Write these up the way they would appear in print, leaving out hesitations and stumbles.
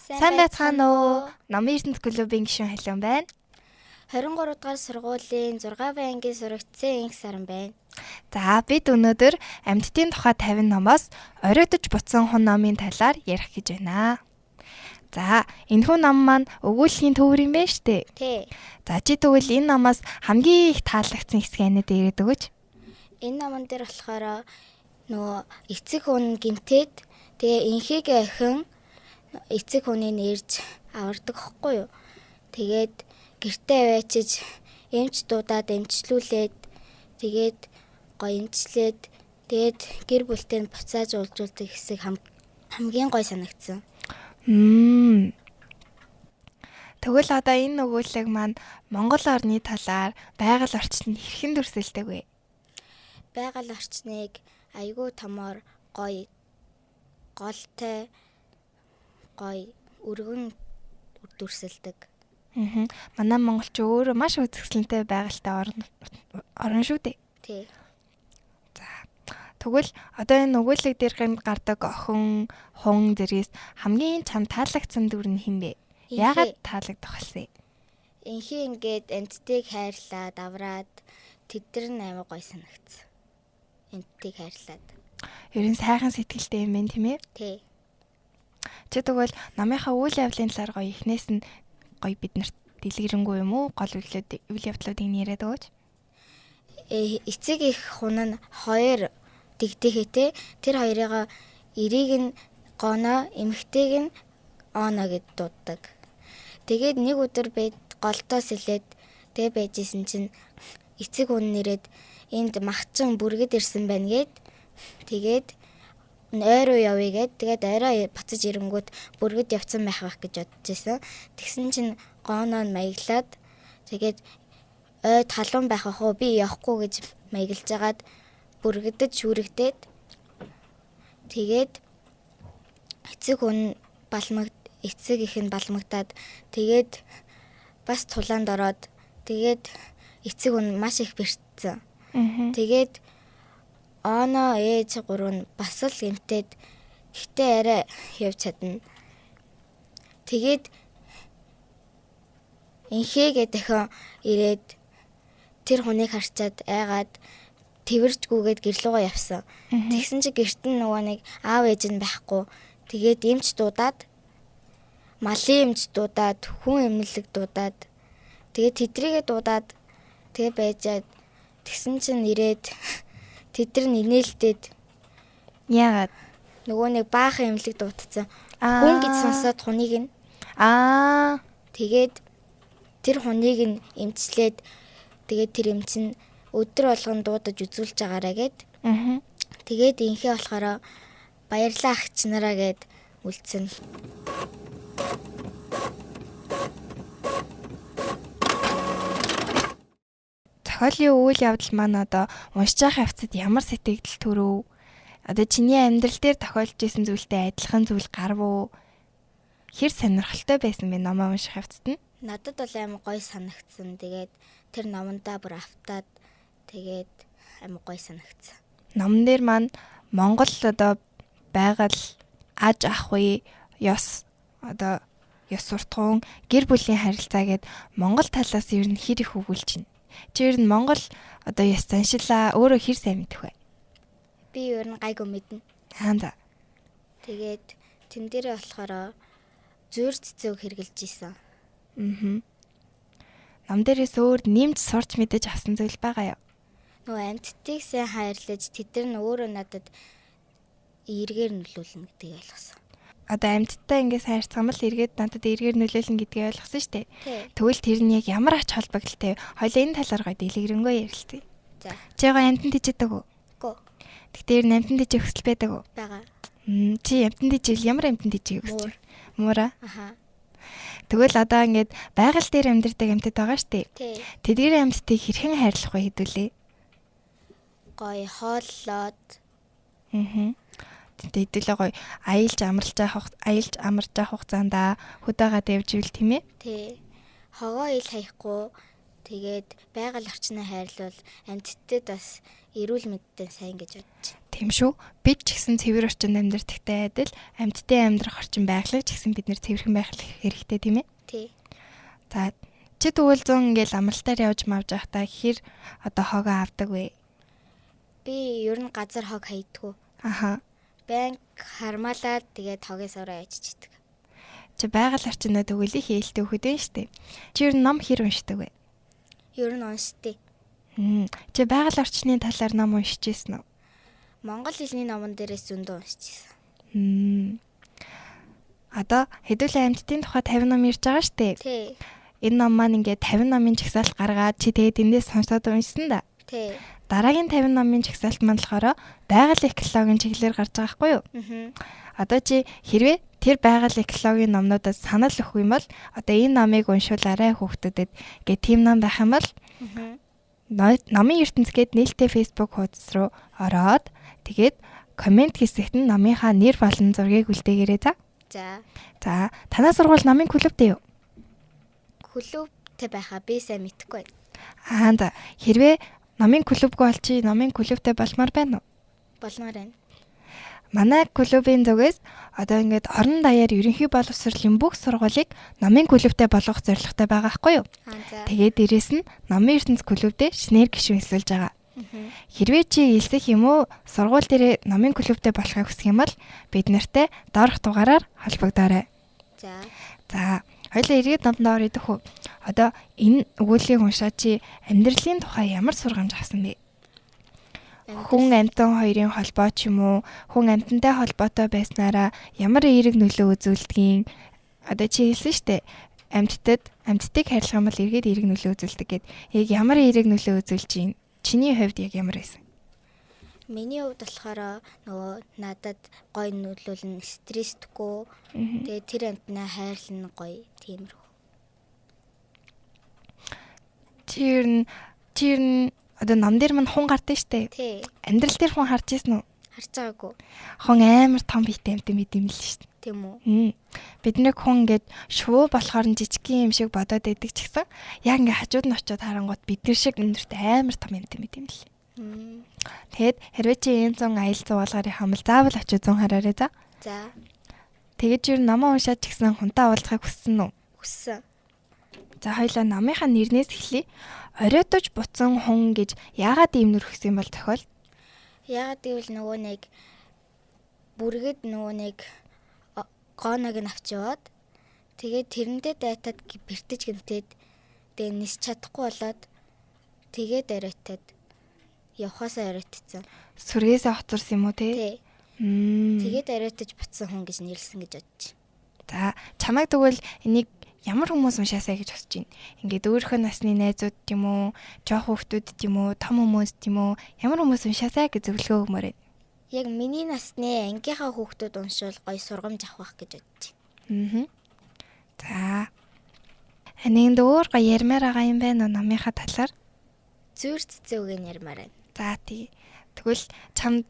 Сайн байцгаана уу? Номын ертөнц клубын гишүүн Халиун байна. 23 дугаар сургуулийн 6 байнгын сурагчсан инх саран байна. За бид өнөөдөр амьтдын тухай 50 номоос оройтож буцсан хүн номын талаар ярих гэж байна. За энэхүү ном маань өгүүллийн төвөр юм байна штэ. Тий. За чи тэгвэл энэ номоос хамгийн их таалагдсан хэсэг анид ирээд өгөөч. Энэ номон дээр болохоор нөгөө эцэг хүн гимтээд тэгээ инхийгээ охин эцэг хүнийг ирж авардаг хэвгүй юу. Тэгээд гэртээ аваачиж эмч дуудаад эмчлүүлээд тэгээд гоё эмчлээд тэгээд гэр бүлтэй нь буцааж уулзуулдаг хэсэг хамгийн гоё санагдсан. Тэгвэл одоо энэ өгүүлэг маань Монгол орны талаар байгаль орчинд хэрхэн дүрсэлдэг вэ? Байгаль орчныг айгүй томоор гоё голтой гоё өргөн дүрсэлдэг. Манай монголч өөрөө маш үзэсгэлэнтэй байгальтай орн шүү дээ. Тий. За. Тэгвэл одоо энэ өгүүлэг дээр гардаг охин, хун зэрэгс хамгийн чам таалагдсан дүр нь хэн бэ? Яагаад таалагдах вэ? Инхий ингээд амьтдыг хайрлаад авраад тэдэр нь амар гоё санагдсан. Амьтдыг хайрлаад. Ер нь сайхан сэтгэлтэй юм байна тийм ээ? Тий. Чи тэгвэл намынхаа үйл явдлын талаар гоё ихнээс нь гоё биднэрт дэлгэрэнгүй юм уу? Гол үйл явдлуудыг яриад өгөөч. Эцэг их хүн нь хоёр дэгдэхэтэ тэр хоёрыгаа эрийг нь гоно, эмэгтэйг нь оно гэд дууддаг. Тэгээд нэг өдөр голдоо сэлээд тэгээ байжсэн чинь эцэг хүн нэрээд энд махчин бүргэд ирсэн байна гэд тэгээд ойроо явъя гэд тэгээд орой буцаж ирэнгүүт бүргэд явцсан байх гэж бодож байсан. Тэгсэн чинь гооноо нь маяглаад тэгээд ой талуун байх ах уу би явахгүй гэж маяглаж агаад бүргэдэд шүүрэгдээд тэгээд эцэг их нь балмагтаад тэгээд бас тулаанд ороод тэгээд эцэг хүн маш их бэртсэн. Тэгээд оно ээж гурав нь бас л гэмтээд гэхдээ арай явж чадна. Тэгээд инхээгээ дахин ирээд тэр хүнийг харчаад айгаад тэрвэржгүйгээд гэрлүүгээ явсан. Тэгсэн чи гэрт нь нөгөө нэг аав ээж нь байхгүй. Тэгээд эмч дуудаад малын эмч дуудаад хүн эмнэлэг дуудаад тэгээд тэдрийгээ дуудаад тэгээ байжаад тэгсэн чинь ирээд тэдэр нь инээлдээд яагаад нөгөө нэг баахан эмнэлэг дуудсан. Хүн гэж сонсоод хүнийг нь тэгээд тэр хүнийг нь эмчлээд тэгээд тэр эмч нь өдөр болгон дуудаж үзүүлж байгаараа гэд. Тэгээд инхээ болохоор баярлалаа ах нараа гэд үлдсэн. Зохиолын үйл явдал маань одоо уншиж байгаа хавцад ямар сэтгэл төрөв? Одоо чиний амьдрал дээр тохиолж исэн зүйлтэй адилхан зүйл гарв уу? Хэр сонирхолтой байсан бэ номоо унших хавцад нь? Надад бол амар гоё санагдсан. Тэгээд тэр номондоо бүр автаад тэгээд амар гоё санагдсан. Номон дээр маань Монгол одоо байгаль, аж ахуй, ёс суртахуун, гэр бүлийн харилцаа гэд Монгол талаас ер нь хэр их өгүүлж байна. Чи ер нь Монгол одоо ёс заншилаа өөрөө хэр сайн мэдэх вэ? Би ер нь гайгүй мэднэ. Хаанда. Тэгээд тэн дээрээ болохоор зөөр цэцэг хэрглэж исэн. Ном дээрээс өөр нэмж сурч мэдэж авсан зүйл байгаа юу? Нөгөө амьтдыг сайн хайрлаж тэдэр нь өөрөө надад эргээр нөлөөлнө гэдгийг ойлгосон. Одоо амьтдаа ингээс хайрцаг юм л эргээд надад эргээр нөлөөлнө гэдгийг ойлгосон шүү дээ. Тэгвэл тэр нь яг ямар ач холбогдолтой вэ? Хоёлаа энэ талаар гоё дэлгэрэнгүй ярилцъя. За. Чи гоё амьтанд ижэдэг үү? Гүү. Тэгтээ ер нь амьтанд ижих хүсэл байдаг уу? Бага. Чи амьтанд ижил ямар амьтанд ижих хүсэж байна? Муура. Аха. Тэгвэл одоо ингээд байгаль дээр амьдардаг амьтад байгаа шүү дээ. Тий. Тэдгээр амьтдыг хэрхэн хайрлах вэ хэдүүлээ? Гоё хооллоод. Хэдүүлээ гоё аялж амарч авах хугацаанд хөдөөгаа дэвж ивэл тийм ээ? Тий. Хогоо ил хаяхгүй тэгээд байгаль орчноо хайрлуул амьтдад бас эрүүл мэндтэй сайн гэж бодож. Тийм шүү. Бид ч гэсэн цэвэр орчинд амьдардагтай адил амьтдын амьдрах орчин байгалыг ч гэсэн бид нэр цэвэрхэн байх хэрэгтэй тийм ээ. Тий. За чи тэгвэл 100 ингээл амралтаар явж мавж байхдаа хэр одоо хогоо авдаг вэ? Би ер нь газар хог хайдгүй. Аха. Банк хармаалаад тэгээд хогоосоороо яччихдаг. Чи байгаль орчинд тэгвэл их ээлтэй хөхөдөн штэ. Чи ер нь ном хэр уншдаг вэ? Ер нь уншдээ. Чи байгаль орчны талаар ном уншиж ирсэн үү? Монгол хэлний номон дээрээс зөндөө уншижсэн. Одоо хэдүүлээ амьтдын тухай 50 ном ирж байгаа штэ. Тий. Энэ ном маань ингээд 50 номын жагсаалт гаргаад чи тэгээд эндээс сонсоод уншсан да. Тий. Дараагийн 50 номын жагсаалт маань болохоор байгаль экологийн чиглэлээр гарч байгаа хгүй юу? Одоо чи хэрвээ тэр байгаль экологийн номнуудаас санал өгөх юм бол одоо энэ номыг уншуулаарай хүүхдүүдэд гэх тийм ном байх юм бол номын ертөнц гээд нээлттэй Facebook хуудас руу ороод тэгээд комент хэсэгт нь номынхаа нэр болон зургийг үлдээгээрэй за. За танаа сургууль номын клубтэй юу? Клубтэй байхаа би сайн мэдэхгүй За байна. хэрвээ номын клубгүй бол чи номын клубтэй болмоор байна уу? Болмоор байна. Манай клубын зүгээс одоо ингээд орон даяар ерөнхий боловсролын бүх сургуулийг номын клубтэй болгох зорилготой байгаа хгүй юу? Тэгээд дээрэс нь номын ертөнц клубтэй шинээр гишүүн хэлсүүлж байгаа. Хэрвээ чи элсэх юм уу сургууль дээр номын клубтэй болохыг хүсэх юм бол бид нартай доорх дугаараар холбогдоорой. За хоёлаа иргэд номдоо орох уу? Одоо энэ өгүүлбэрийг уншаад чи амьдралын тухай ямар сургамж авсан бэ? Хүн амьтан хоёрын холбоо ч юм уу, хүн амьтантай холбоотой байснараа ямар эерэг нөлөө үзүүлдгийг одоо чи хэлсэн штэ. Амьтдыг хайрлах юм бол эргээд эерэг нөлөө үзүүлдэг гэд. Яг ямар эерэг нөлөө үзүүлж чинь? Чиний хувьд яг ямар байсан? Миний хувьд болохоор нөгөө надад гоё нөлөөлнө, стресстгүй. Тэгээд тэр амьтнаа хайрлна гоё тиймэрхүү. Чи одоо ном дээр мань хун гардаг штэ. Тий. Амьдрал дээр хун харж ирсэн үү? Харж байгаагүй. Хун амар том биетэй амьтан мэт юм л штэ. Тийм үү? Бид нэг хүн ингээд швуу болохоор жижигхэн юм шиг бодоод байдаг ч гэсэн яг ингээд хажууд нь очиод харангууд бид нар шиг өндөрт амар том амьтан мэт юм л. Тэгэд хэрвээ чи энэ 100 аялал зугаалгарын хамбал заавал очиод 100 хараарай за. За. Тэгэж юу намаа уншаад ч гэсэн хунтаа уулзахыг хүссэн үү? Хүссэн. За хоёлаа номынхаа нэрнээс эхлэе. Оройтож буцсан хүн гэж яагаад ийм нэр өгсөн юм бол тохиол? Яагаад гэвэл нөгөө нэг бүргэд нөгөө нэг гооног нь авч яваад тэгээд тэрэндээ дайтад бэртэж гэмтээд тэгээд нис чадахгүй болоод тэгээд оройтод явхаасаа оройтцсан. Сүргээсээ хоцорсон юм уу те? Тэгээд оройтож буцсан хүн гэж нэрлсэн гэж бодож. За чамайг тэгвэл энийг ямар хүмүүс уншаасаа гэж бодож байна. Ингээд өөрийнхөө насны найзууд юм уу, жоох хүүхдүүд юм уу, том хүмүүс юм уу, ямар хүмүүс уншаасаа гэж зөвлөгөө өгмөр байна. Яг миний насны ангийнхаа хүүхдүүд уншвал гоё сургамж авах гэж бодож байна. За. Энийг өөр гоё ярмаар байгаа юм байна уу номынхаа талаар? Зүүр цэцүүгийн ярмаар байна. За тий. Тэгвэл чамд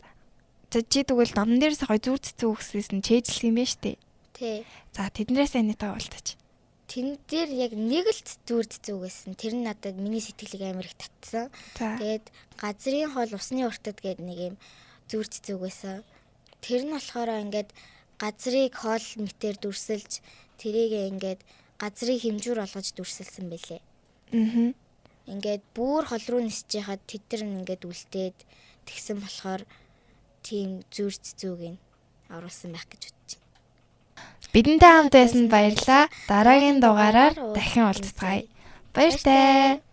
чи тэгвэл номон дээрээс гоё зүүр цэцүү өгсөөс нь чэйжлэх юм байна штэ. Тий. За тэднээс анитаа уултаач. Тэн дээр яг нэг л зүүр цэцүүгсэн. Тэр нь надад миний сэтгэлийг амар их татсан. Тэгээд газрын хол усны уртад гээд нэг юм зүүр цэцүүгсэн. Тэр нь болохоор ингээд газрыг хоол мэтээр дүрсэлж тэрийг ингээд газрыг хэмжүүр олгож дүрсэлсэн байлээ. Ингээд бүр хол руу нисэж яхад тэд нар ингээд үлдээд тэгсэн болохоор тийм зүүр цэцүүг нь оруулсан байх гэж бодож байна. Бидэнтэй хамт байсан баярлалаа. Дараагийн дугаараар дахин уулзцгаая. Баяртай.